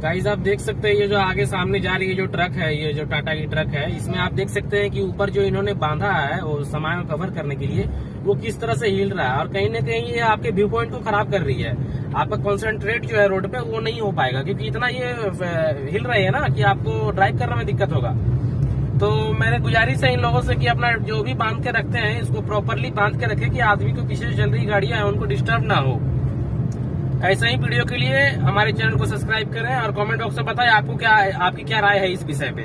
Guys आप देख सकते हैं ये जो आगे सामने जा रही है जो ट्रक है, ये जो टाटा की ट्रक है, इसमें आप देख सकते हैं कि ऊपर जो इन्होंने बांधा है वो सामान को कवर करने के लिए, वो किस तरह से हिल रहा है और कहीं ना कहीं ये आपके व्यू पॉइंट को खराब कर रही है। आपका कॉन्सेंट्रेट जो है रोड पे वो नहीं हो पाएगा, क्योंकि इतना ये हिल रही है ना कि आपको ड्राइव करने में दिक्कत होगा। तो मेरे गुजारिश है इन लोगों से कि अपना जो भी बांध के रखते हैं इसको प्रॉपरली बांध के रखें कि आदमी को पीछे से चल रही गाड़ियां हैं उनको डिस्टर्ब ना हो। ऐसे ही वीडियो के लिए हमारे चैनल को सब्सक्राइब करें और कमेंट बॉक्स में बताएं आपको क्या, आपकी क्या राय है इस विषय पे।